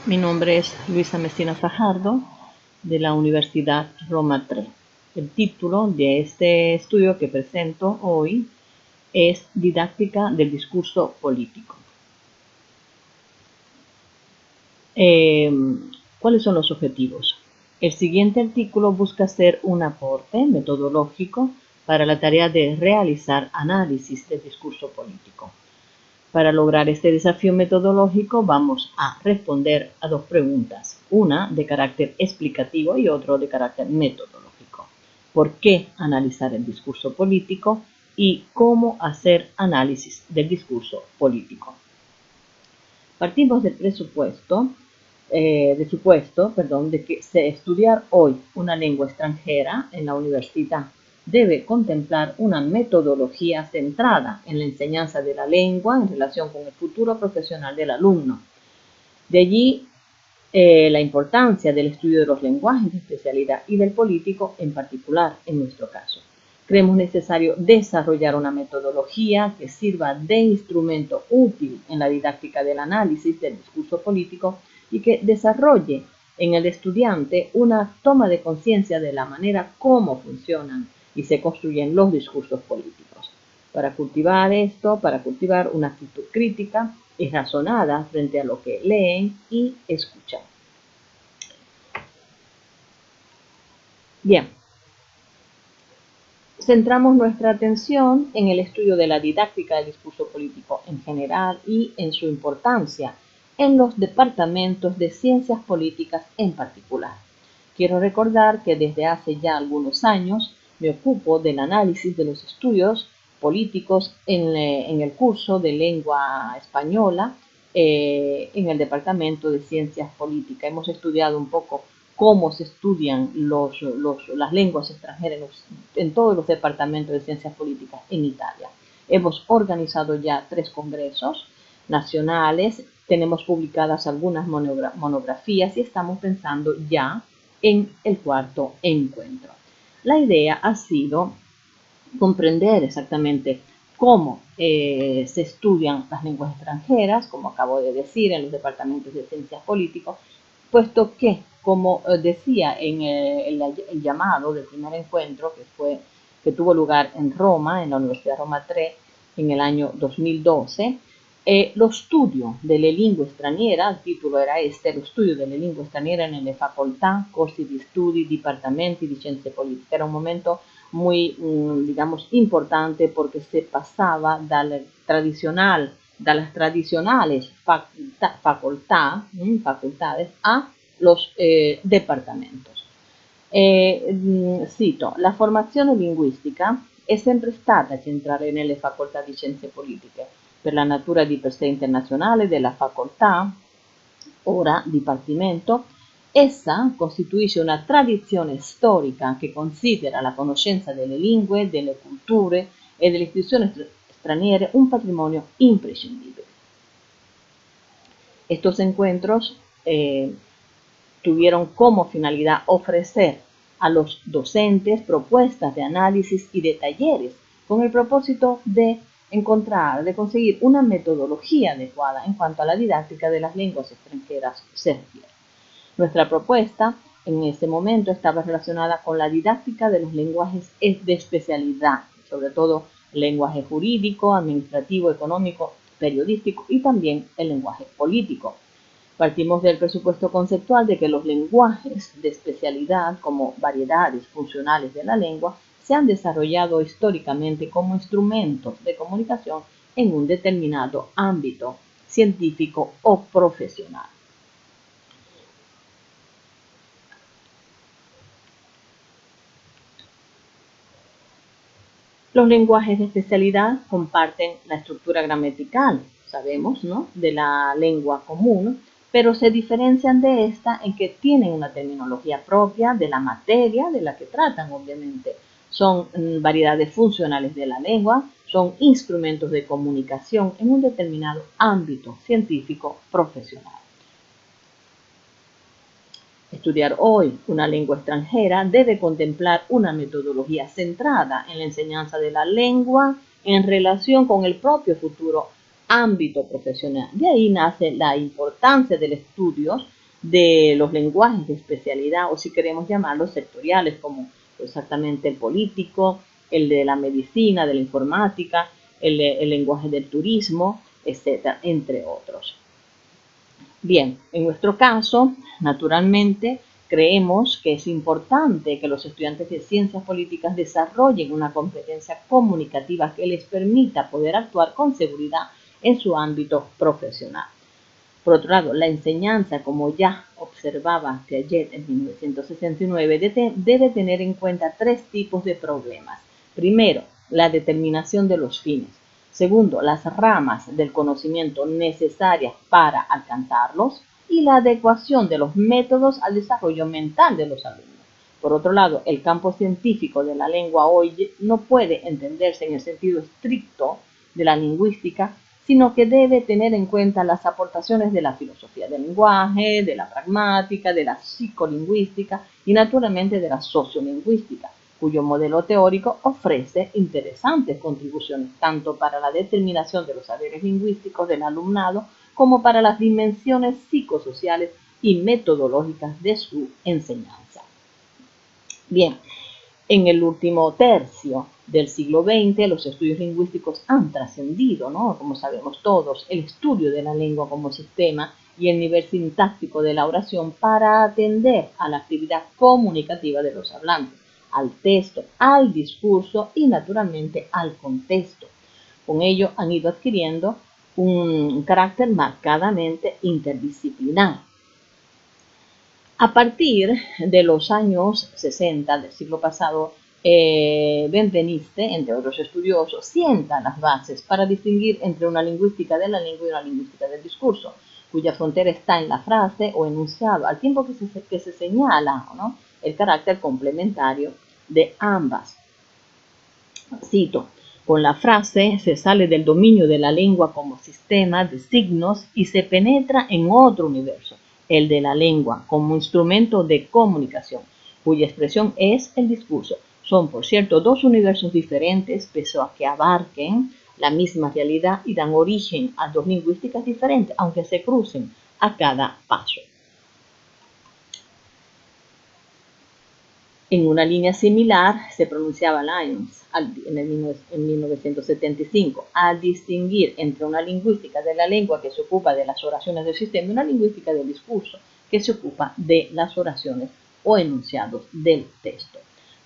Mi nombre es Luisa Messina Fajardo, de la Universidad Roma III. El título de este estudio que presento hoy es Didáctica del discurso político. ¿Cuáles son los objetivos? El siguiente artículo busca hacer un aporte metodológico para la tarea de realizar análisis del discurso político. Para lograr este desafío metodológico vamos a responder a dos preguntas, una de carácter explicativo y otro de carácter metodológico. ¿Por qué analizar el discurso político y cómo hacer análisis del discurso político? Partimos del supuesto de que estudiar hoy una lengua extranjera en la universidad debe contemplar una metodología centrada en la enseñanza de la lengua en relación con el futuro profesional del alumno. De allí la importancia del estudio de los lenguajes de especialidad y del político en particular en nuestro caso. Creemos necesario desarrollar una metodología que sirva de instrumento útil en la didáctica del análisis del discurso político y que desarrolle en el estudiante una toma de conciencia de la manera como funcionan y se construyen los discursos políticos. Para cultivar esto, para cultivar una actitud crítica y razonada frente a lo que leen y escuchan. Bien, centramos nuestra atención en el estudio de la didáctica del discurso político en general y en su importancia en los departamentos de ciencias políticas en particular. Quiero recordar que desde hace ya algunos años me ocupo del análisis de los estudios políticos en el curso de lengua española en el departamento de ciencias políticas. Hemos estudiado un poco cómo se estudian las lenguas extranjeras en todos los departamentos de ciencias políticas en Italia. Hemos organizado ya 3 congresos nacionales, tenemos publicadas algunas monografías y estamos pensando ya en el 4º encuentro. La idea ha sido comprender exactamente cómo se estudian las lenguas extranjeras, como acabo de decir, en los departamentos de ciencias políticas, puesto que, como decía en el llamado del primer encuentro que tuvo lugar en Roma, en la Universidad Roma III, en el año 2012, lo studio delle lingue straniere, il titolo era lo studio delle lingue straniere nelle facoltà, corsi di studi, dipartimenti di scienze politiche. Era un momento muy, digamos, importante porque se pasaba de las tradicionales facultades a los departamentos. Cito, la formazione linguistica è sempre stata centrale nelle facoltà di scienze politiche, per la natura di per sé internazionale della facoltà, ora dipartimento. Essa costituisce una tradizione storica che considera la conoscenza delle lingue, delle culture e delle istituzioni straniere un patrimonio imprescindibile. Estos encuentros tuvieron como finalidad ofrecer a los docentes propuestas de análisis y de talleres con el propósito de conseguir una metodología adecuada en cuanto a la didáctica de las lenguas extranjeras se refiere. Nuestra propuesta en ese momento estaba relacionada con la didáctica de los lenguajes de especialidad, sobre todo el lenguaje jurídico, administrativo, económico, periodístico y también el lenguaje político. Partimos del presupuesto conceptual de que los lenguajes de especialidad, como variedades funcionales de la lengua, se han desarrollado históricamente como instrumentos de comunicación en un determinado ámbito científico o profesional. Los lenguajes de especialidad comparten la estructura gramatical, sabemos, ¿no?, de la lengua común, pero se diferencian de esta en que tienen una terminología propia de la materia de la que tratan, obviamente. Son variedades funcionales de la lengua, son instrumentos de comunicación en un determinado ámbito científico profesional. Estudiar hoy una lengua extranjera debe contemplar una metodología centrada en la enseñanza de la lengua en relación con el propio futuro ámbito profesional. De ahí nace la importancia de los estudios de los lenguajes de especialidad, o si queremos llamarlos sectoriales, como exactamente el político, el de la medicina, de la informática, el lenguaje del turismo, etcétera, entre otros. Bien, en nuestro caso, naturalmente, creemos que es importante que los estudiantes de ciencias políticas desarrollen una competencia comunicativa que les permita poder actuar con seguridad en su ámbito profesional. Por otro lado, la enseñanza, como ya observaba Piaget en 1969, debe tener en cuenta tres tipos de problemas. Primero, la determinación de los fines. Segundo, las ramas del conocimiento necesarias para alcanzarlos. Y la adecuación de los métodos al desarrollo mental de los alumnos. Por otro lado, el campo científico de la lengua hoy no puede entenderse en el sentido estricto de la lingüística, sino que debe tener en cuenta las aportaciones de la filosofía del lenguaje, de la pragmática, de la psicolingüística y naturalmente de la sociolingüística, cuyo modelo teórico ofrece interesantes contribuciones tanto para la determinación de los saberes lingüísticos del alumnado como para las dimensiones psicosociales y metodológicas de su enseñanza. Bien, en el último tercio del siglo XX, los estudios lingüísticos han trascendido, ¿no? Como sabemos todos, el estudio de la lengua como sistema y el nivel sintáctico de la oración para atender a la actividad comunicativa de los hablantes, al texto, al discurso y naturalmente al contexto. Con ello han ido adquiriendo un carácter marcadamente interdisciplinar. A partir de los años 60 del siglo pasado, Benveniste, entre otros estudiosos, sienta las bases para distinguir entre una lingüística de la lengua y una lingüística del discurso, cuya frontera está en la frase o enunciado, al tiempo que se señala, ¿no?, el carácter complementario de ambas. Cito: con la frase se sale del dominio de la lengua como sistema de signos y se penetra en otro universo, el de la lengua como instrumento de comunicación, cuya expresión es el discurso. Son, por cierto, dos universos diferentes, pese a que abarquen la misma realidad y dan origen a dos lingüísticas diferentes, aunque se crucen a cada paso. En una línea similar se pronunciaba Lyons en 1975, al distinguir entre una lingüística de la lengua que se ocupa de las oraciones del sistema y una lingüística del discurso que se ocupa de las oraciones o enunciados del texto.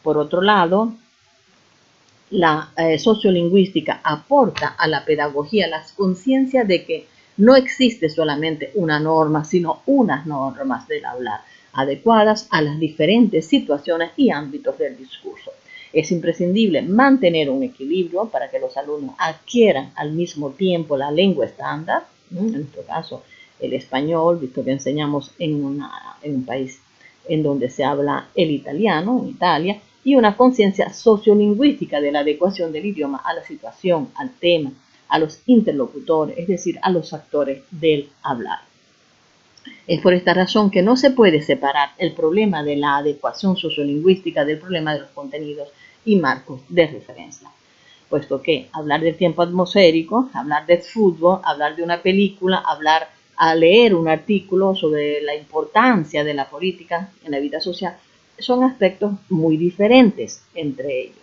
Por otro lado, la sociolingüística aporta a la pedagogía la conciencia de que no existe solamente una norma, sino unas normas del hablar, adecuadas a las diferentes situaciones y ámbitos del discurso. Es imprescindible mantener un equilibrio para que los alumnos adquieran al mismo tiempo la lengua estándar, en nuestro caso el español, visto que enseñamos en un país en donde se habla el italiano, en Italia, y una conciencia sociolingüística de la adecuación del idioma a la situación, al tema, a los interlocutores, es decir, a los actores del hablar. Es por esta razón que no se puede separar el problema de la adecuación sociolingüística del problema de los contenidos y marcos de referencia, puesto que hablar del tiempo atmosférico, hablar del fútbol, hablar de una película, a leer un artículo sobre la importancia de la política en la vida social, son aspectos muy diferentes entre ellos.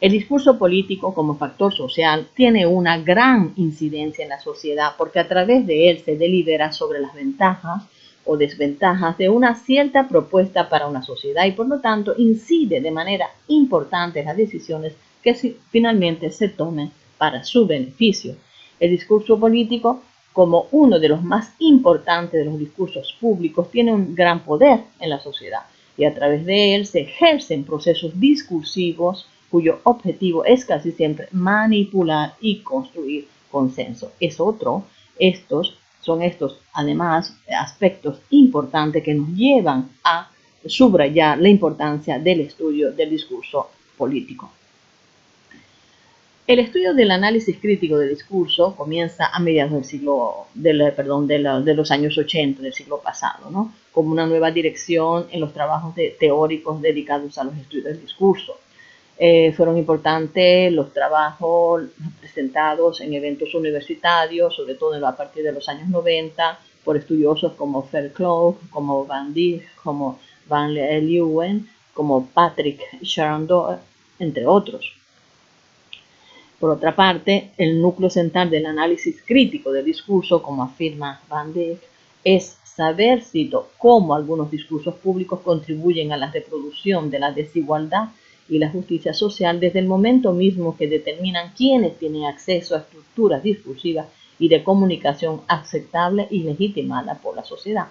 El discurso político como factor social tiene una gran incidencia en la sociedad porque a través de él se delibera sobre las ventajas o desventajas de una cierta propuesta para una sociedad y por lo tanto incide de manera importante en las decisiones que finalmente se tomen para su beneficio. El discurso político, como uno de los más importantes de los discursos públicos, tiene un gran poder en la sociedad y a través de él se ejercen procesos discursivos cuyo objetivo es casi siempre manipular y construir consenso. Estos son además aspectos importantes que nos llevan a subrayar la importancia del estudio del discurso político. El estudio del análisis crítico del discurso comienza a mediados de los años 80 del siglo pasado, ¿no?, como una nueva dirección en los trabajos teóricos dedicados a los estudios del discurso. Fueron importantes los trabajos presentados en eventos universitarios, sobre todo a partir de los años 90, por estudiosos como Fairclough, como Van Dijk, como Van Leeuwen, como Patrick Sharon, entre otros. Por otra parte, el núcleo central del análisis crítico del discurso, como afirma Van Dijk, es saber, cito, cómo algunos discursos públicos contribuyen a la reproducción de la desigualdad y la justicia social desde el momento mismo que determinan quiénes tienen acceso a estructuras discursivas y de comunicación aceptable y legitimada por la sociedad.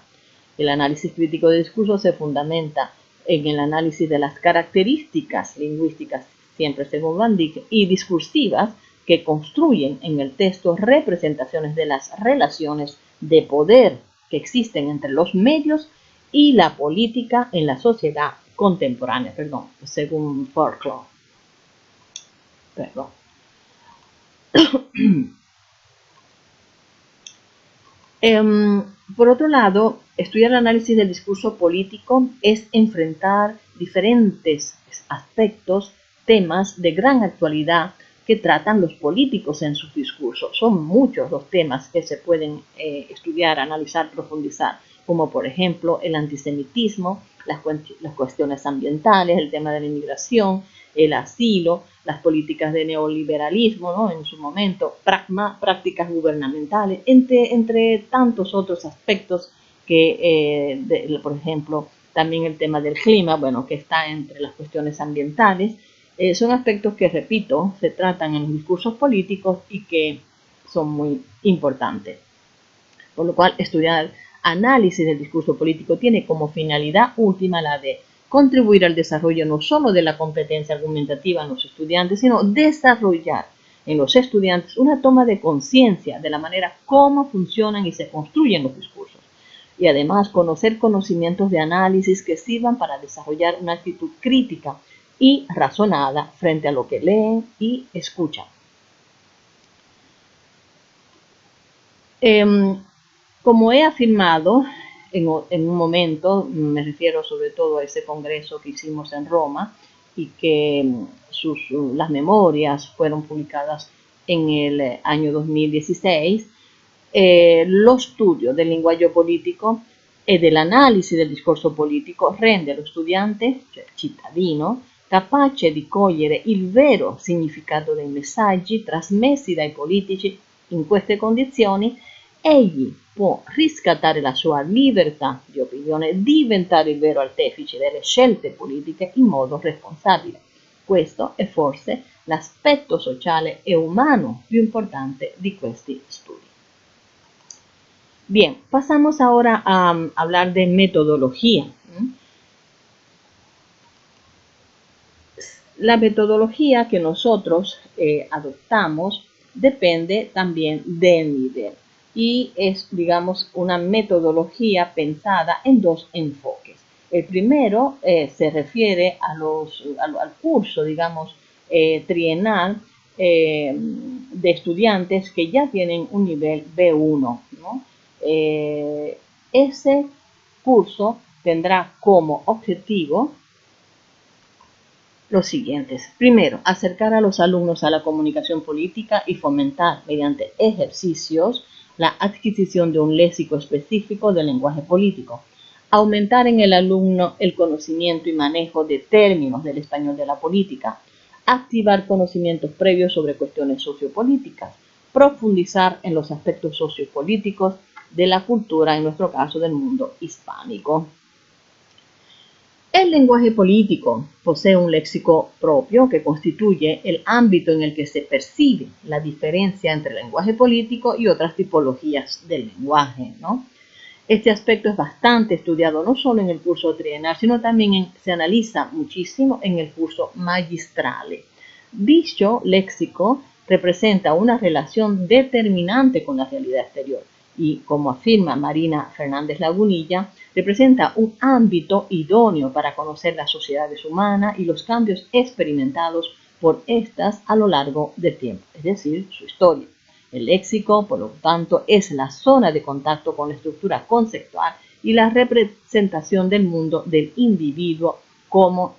El análisis crítico de discurso se fundamenta en el análisis de las características lingüísticas, siempre según Van Dijk, y discursivas que construyen en el texto representaciones de las relaciones de poder que existen entre los medios y la política en la sociedad contemporánea, según Fairclough. Por otro lado, estudiar el análisis del discurso político es enfrentar diferentes aspectos, temas de gran actualidad que tratan los políticos en sus discursos. Son muchos los temas que se pueden estudiar, analizar, profundizar, como por ejemplo el antisemitismo, las cuestiones ambientales, el tema de la inmigración, el asilo, las políticas de neoliberalismo, ¿no? En su momento, prácticas gubernamentales, entre tantos otros aspectos que, por ejemplo, también el tema del clima, bueno, que está entre las cuestiones ambientales. Son aspectos que, repito, se tratan en los discursos políticos y que son muy importantes. Por lo cual, estudiar análisis del discurso político tiene como finalidad última la de contribuir al desarrollo no solo de la competencia argumentativa en los estudiantes, sino desarrollar en los estudiantes una toma de conciencia de la manera como funcionan y se construyen los discursos. Y además conocer conocimientos de análisis que sirvan para desarrollar una actitud crítica y razonada frente a lo que leen y escuchan. Como he afirmado en un momento, me refiero sobre todo a ese congreso que hicimos en Roma y que las memorias fueron publicadas en el año 2016, lo studio del linguaggio politico e dell'analisi del discorso politico rende lo studente, cioè il cittadino, capace di cogliere il vero significato dei messaggi trasmessi dai politici in queste condizioni. Egli può riscattare la sua libertà di opinione, diventare il vero artefice delle scelte politiche in modo responsabile. Questo è forse l'aspetto sociale e umano più importante di questi studi. Bien, pasamos ahora a hablar de metodología. La metodología que nosotros adoptamos depende también del nivel y es, digamos, una metodología pensada en dos enfoques. El primero se refiere al curso, digamos, trienal de estudiantes que ya tienen un nivel B1, ¿no? Ese curso tendrá como objetivo los siguientes. Primero, acercar a los alumnos a la comunicación política y fomentar mediante ejercicios la adquisición de un léxico específico del lenguaje político. Aumentar en el alumno el conocimiento y manejo de términos del español de la política. Activar conocimientos previos sobre cuestiones sociopolíticas. Profundizar en los aspectos sociopolíticos de la cultura, en nuestro caso del mundo hispánico. El lenguaje político posee un léxico propio que constituye el ámbito en el que se percibe la diferencia entre el lenguaje político y otras tipologías del lenguaje, ¿no? Este aspecto es bastante estudiado no solo en el curso trienal, sino también se analiza muchísimo en el curso magistrale. Dicho léxico representa una relación determinante con la realidad exterior y, como afirma Marina Fernández Lagunilla, representa un ámbito idóneo para conocer las sociedades humanas y los cambios experimentados por estas a lo largo del tiempo, es decir, su historia. El léxico, por lo tanto, es la zona de contacto con la estructura conceptual y la representación del mundo del individuo como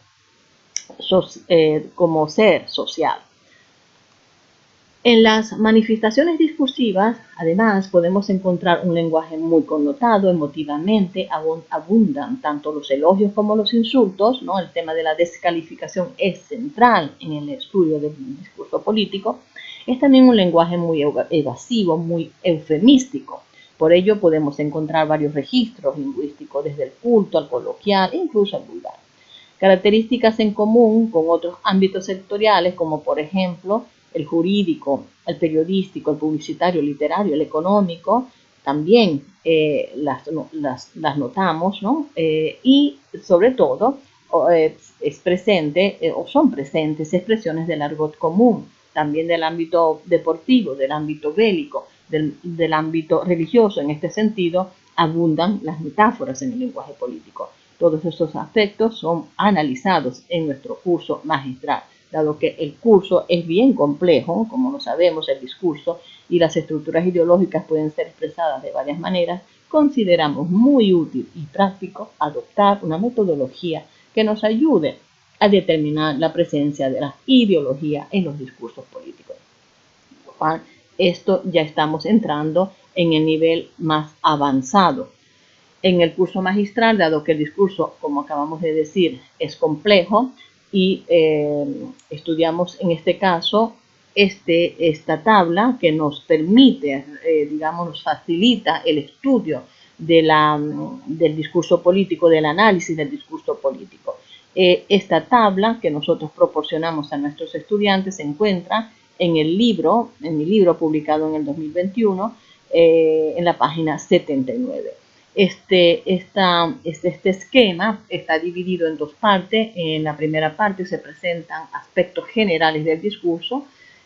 ser social. En las manifestaciones discursivas, además, podemos encontrar un lenguaje muy connotado emotivamente, abundan tanto los elogios como los insultos, ¿no? El tema de la descalificación es central en el estudio del discurso político. Es también un lenguaje muy evasivo, muy eufemístico. Por ello podemos encontrar varios registros lingüísticos, desde el culto al coloquial e incluso al vulgar. Características en común con otros ámbitos sectoriales, como por ejemplo el jurídico, el periodístico, el publicitario, el literario, el económico, también las notamos, ¿no? Y sobre todo es presente o son presentes expresiones del argot común, también del ámbito deportivo, del ámbito bélico, del ámbito religioso. En este sentido, abundan las metáforas en el lenguaje político. Todos estos aspectos son analizados en nuestro curso magistral. Dado que el curso es bien complejo, como lo sabemos, el discurso y las estructuras ideológicas pueden ser expresadas de varias maneras, consideramos muy útil y práctico adoptar una metodología que nos ayude a determinar la presencia de la ideología en los discursos políticos. Esto ya estamos entrando en el nivel más avanzado. En el curso magistral, dado que el discurso, como acabamos de decir, es complejo, y estudiamos en este caso esta tabla que nos permite, digamos, nos facilita el estudio del discurso político, del análisis del discurso político. Esta tabla que nosotros proporcionamos a nuestros estudiantes se encuentra en mi libro publicado en el 2021, en la página 79. Este esquema está dividido en dos partes. En la primera parte se presentan aspectos generales del discurso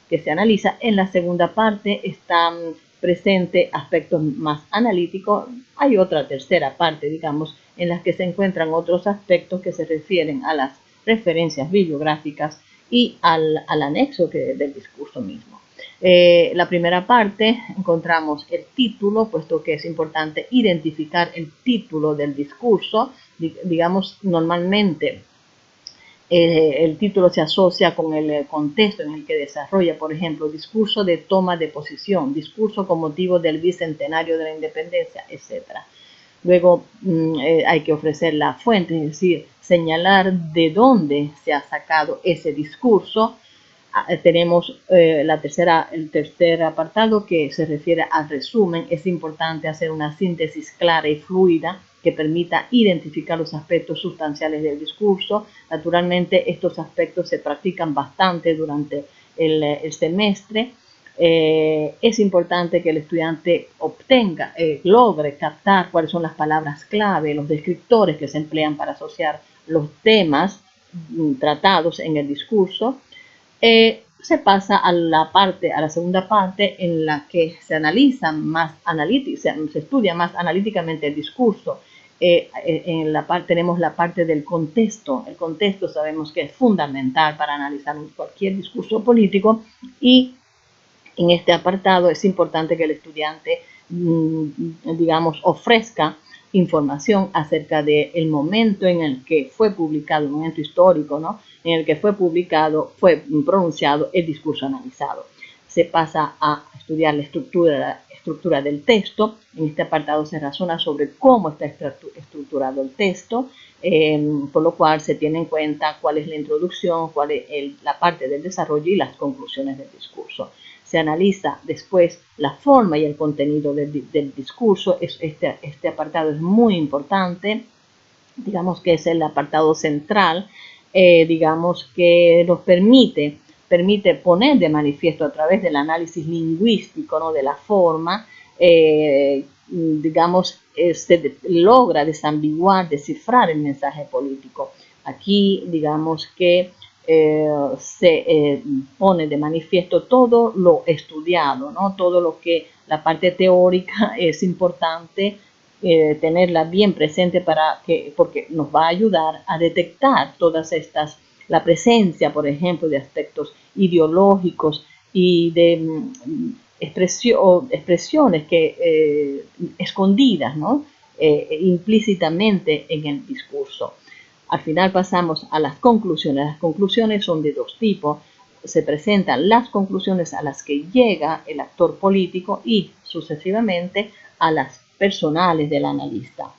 que se analiza. En la segunda parte están presentes aspectos más analíticos. Hay otra tercera parte, digamos, en la que se encuentran otros aspectos que se refieren a las referencias bibliográficas y al anexo del discurso mismo. La primera parte encontramos el título, puesto que es importante identificar el título del discurso. Digamos, normalmente el título se asocia con el contexto en el que desarrolla, por ejemplo, discurso de toma de posición, discurso con motivo del bicentenario de la independencia, etc. Luego hay que ofrecer la fuente, es decir, señalar de dónde se ha sacado ese discurso. Tenemos el tercer apartado que se refiere al resumen. Es importante hacer una síntesis clara y fluida que permita identificar los aspectos sustanciales del discurso. Naturalmente, estos aspectos se practican bastante durante el semestre. Es importante que el estudiante logre captar cuáles son las palabras clave, los descriptores que se emplean para asociar los temas tratados en el discurso. Se pasa a la segunda parte, en la que se estudia más analíticamente el discurso. Tenemos la parte del contexto. El contexto sabemos que es fundamental para analizar cualquier discurso político, y en este apartado es importante que el estudiante, digamos, ofrezca información acerca del momento en el que fue publicado, el momento histórico, ¿no?, en el que fue pronunciado el discurso analizado. Se pasa a estudiar la estructura del texto. En este apartado se razona sobre cómo está estructurado el texto, por lo cual se tiene en cuenta cuál es la introducción, cuál es la parte del desarrollo y las conclusiones del discurso. Se analiza después la forma y el contenido del discurso. Este apartado es muy importante, digamos que es el apartado central, digamos que nos permite poner de manifiesto a través del análisis lingüístico, ¿no?, de la forma, digamos, se logra desambiguar, descifrar el mensaje político. Aquí, digamos que se pone de manifiesto todo lo estudiado, ¿no?, todo lo que la parte teórica es importante tenerla bien presente porque nos va a ayudar a detectar todas estas, la presencia, por ejemplo, de aspectos ideológicos y de expresiones escondidas, ¿no?, implícitamente en el discurso. Al final pasamos a las conclusiones. Las conclusiones son de dos tipos. se presentan las conclusiones a las que llega el actor político y sucesivamente a las personales del analista.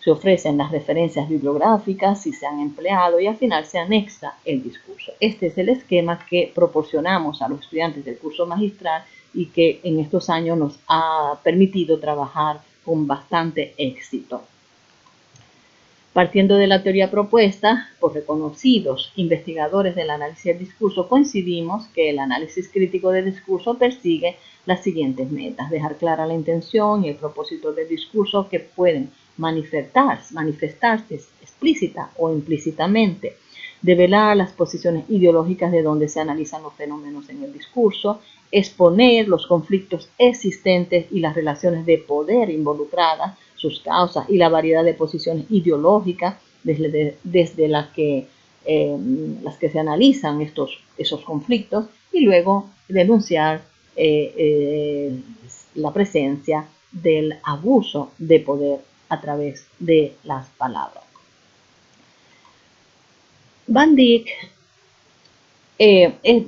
Se ofrecen las referencias bibliográficas si se han empleado y al final se anexa el discurso. Este es el esquema que proporcionamos a los estudiantes del curso magistral y que en estos años nos ha permitido trabajar con bastante éxito. Partiendo de la teoría propuesta por reconocidos investigadores del análisis del discurso, coincidimos que el análisis crítico del discurso persigue las siguientes metas: dejar clara la intención y el propósito del discurso, que pueden manifestarse explícita o implícitamente, develar las posiciones ideológicas de donde se analizan los fenómenos en el discurso, exponer los conflictos existentes y las relaciones de poder involucradas, sus causas y la variedad de posiciones ideológicas desde las que se analizan esos conflictos, y luego denunciar la presencia del abuso de poder a través de las palabras. Van Dijk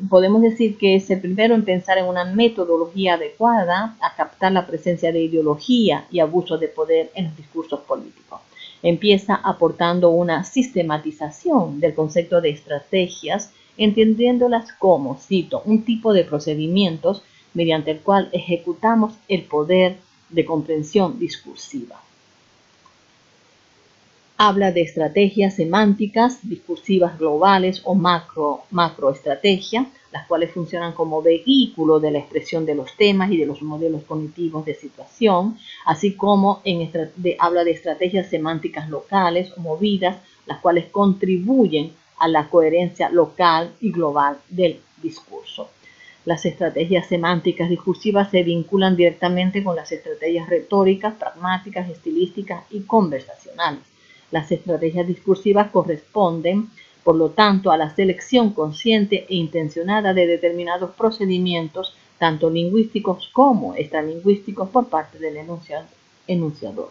podemos decir que es el primero en pensar en una metodología adecuada a captar la presencia de ideología y abuso de poder en los discursos políticos. Empieza aportando una sistematización del concepto de estrategias, entendiéndolas como, cito, un tipo de procedimientos mediante el cual ejecutamos el poder de comprensión discursiva. Habla de estrategias semánticas discursivas globales o macroestrategia, las cuales funcionan como vehículo de la expresión de los temas y de los modelos cognitivos de situación, así como habla de estrategias semánticas locales o movidas, las cuales contribuyen a la coherencia local y global del discurso. Las estrategias semánticas discursivas se vinculan directamente con las estrategias retóricas, pragmáticas, estilísticas y conversacionales. Las estrategias discursivas corresponden, por lo tanto, a la selección consciente e intencionada de determinados procedimientos, tanto lingüísticos como extralingüísticos, por parte del enunciador,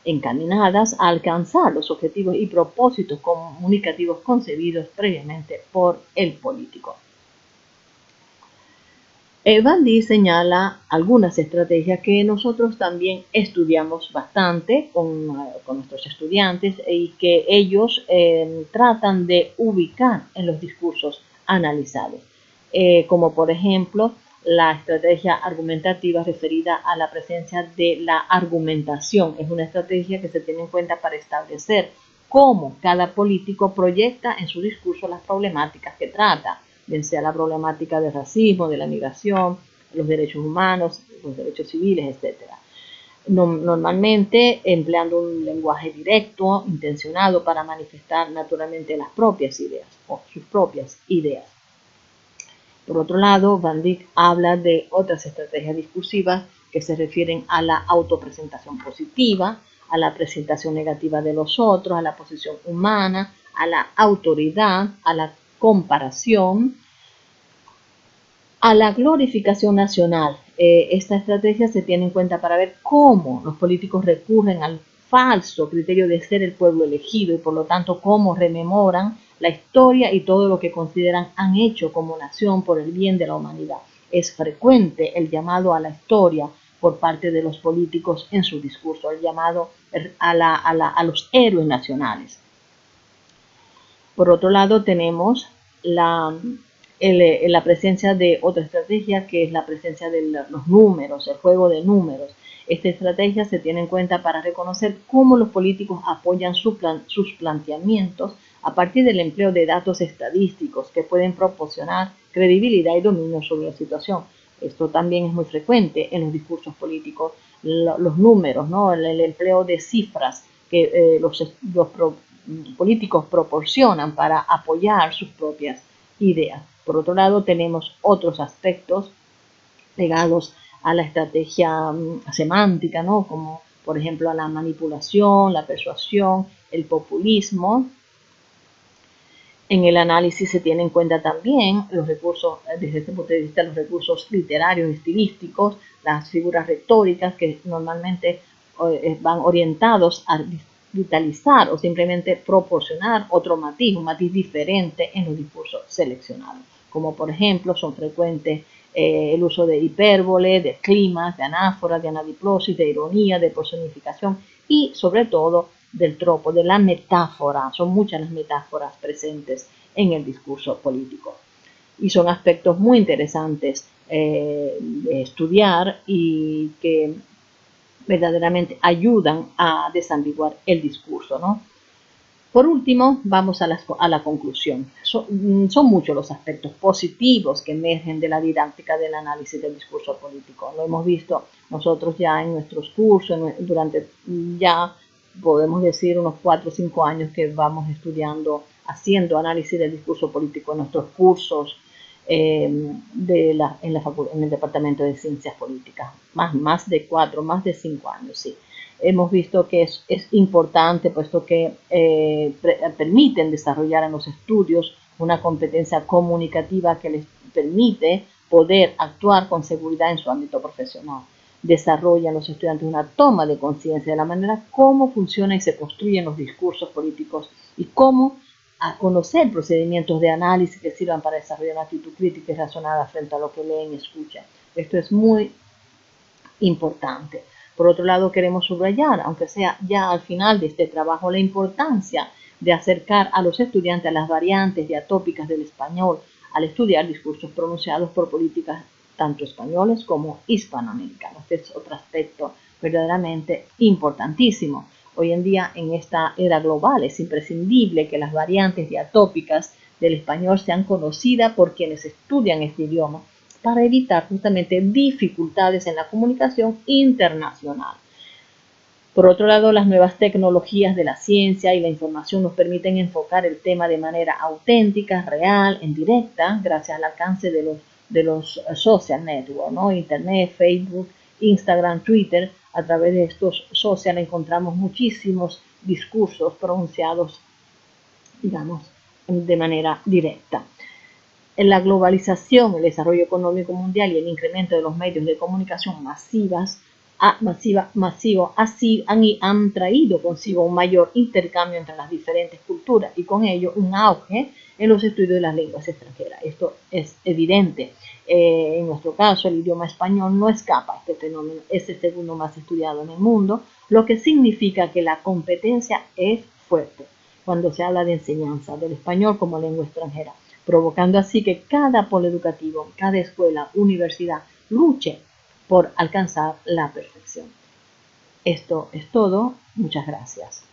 encaminadas a alcanzar los objetivos y propósitos comunicativos concebidos previamente por el político. Van Dijk señala algunas estrategias que nosotros también estudiamos bastante con nuestros estudiantes y que ellos tratan de ubicar en los discursos analizados, como por ejemplo la estrategia argumentativa referida a la presencia de la argumentación. Es una estrategia que se tiene en cuenta para establecer cómo cada político proyecta en su discurso las problemáticas que trata, bien sea la problemática del racismo, de la migración, los derechos humanos, los derechos civiles, etc. Normalmente empleando un lenguaje directo, intencionado para manifestar naturalmente las propias ideas o sus propias ideas. Por otro lado, Van Dijk habla de otras estrategias discursivas que se refieren a la autopresentación positiva, a la presentación negativa de los otros, a la posición humana, a la autoridad, a la comparación, a la glorificación nacional. Esta estrategia se tiene en cuenta para ver cómo los políticos recurren al falso criterio de ser el pueblo elegido y por lo tanto cómo rememoran la historia y todo lo que consideran han hecho como nación por el bien de la humanidad. Es frecuente el llamado a la historia por parte de los políticos en su discurso, el llamado a los héroes nacionales. Por otro lado, tenemos la presencia de otra estrategia, que es la presencia de los números, el juego de números. Esta estrategia se tiene en cuenta para reconocer cómo los políticos apoyan sus planteamientos a partir del empleo de datos estadísticos que pueden proporcionar credibilidad y dominio sobre la situación. Esto también es muy frecuente en los discursos políticos, los números, ¿no? El empleo de cifras que los políticos proporcionan para apoyar sus propias ideas. Por otro lado, tenemos otros aspectos ligados a la estrategia semántica, ¿no? Como por ejemplo a la manipulación, la persuasión, el populismo. En el análisis se tienen en cuenta también los recursos, desde este punto de vista, los recursos literarios y estilísticos, las figuras retóricas que normalmente van orientados a vitalizar o simplemente proporcionar otro matiz, un matiz diferente en los discursos seleccionados. como por ejemplo son frecuentes el uso de hipérbole, de climas, de anáfora, de anadiplosis, de ironía, de personificación y sobre todo del tropo, de la metáfora. Son muchas las metáforas presentes en el discurso político y son aspectos muy interesantes de estudiar y que verdaderamente ayudan a desambiguar el discurso, ¿no? Por último, vamos a la conclusión. Son muchos los aspectos positivos que emergen de la didáctica del análisis del discurso político. Lo hemos visto nosotros ya en nuestros cursos, durante ya podemos decir unos 4 o 5 años que vamos estudiando, haciendo análisis del discurso político en nuestros cursos en el Departamento de Ciencias Políticas. Más de 4, más de 5 años, sí. Hemos visto que es importante, puesto que permiten desarrollar en los estudios una competencia comunicativa que les permite poder actuar con seguridad en su ámbito profesional. Desarrollan los estudiantes una toma de conciencia de la manera cómo funcionan y se construyen los discursos políticos y cómo a conocer procedimientos de análisis que sirvan para desarrollar una actitud crítica y razonada frente a lo que leen y escuchan. Esto es muy importante. Por otro lado, queremos subrayar, aunque sea ya al final de este trabajo, la importancia de acercar a los estudiantes a las variantes diatópicas del español al estudiar discursos pronunciados por políticas tanto españoles como hispanoamericanos. Este es otro aspecto verdaderamente importantísimo. Hoy en día, en esta era global, es imprescindible que las variantes diatópicas del español sean conocidas por quienes estudian este idioma para evitar justamente dificultades en la comunicación internacional. Por otro lado, las nuevas tecnologías de la ciencia y la información nos permiten enfocar el tema de manera auténtica, real, en directa, gracias al alcance de los social networks, ¿no? Internet, Facebook, Instagram, Twitter. A través de estos social encontramos muchísimos discursos pronunciados, digamos, de manera directa. En la globalización, el desarrollo económico mundial y el incremento de los medios de comunicación masivo han traído consigo un mayor intercambio entre las diferentes culturas y con ello un auge en los estudios de las lenguas extranjeras. Esto es evidente. En nuestro caso, el idioma español no escapa a este fenómeno, es el segundo más estudiado en el mundo, lo que significa que la competencia es fuerte cuando se habla de enseñanza del español como lengua extranjera, provocando así que cada polo educativo, cada escuela, universidad, luche por alcanzar la perfección. Esto es todo. Muchas gracias.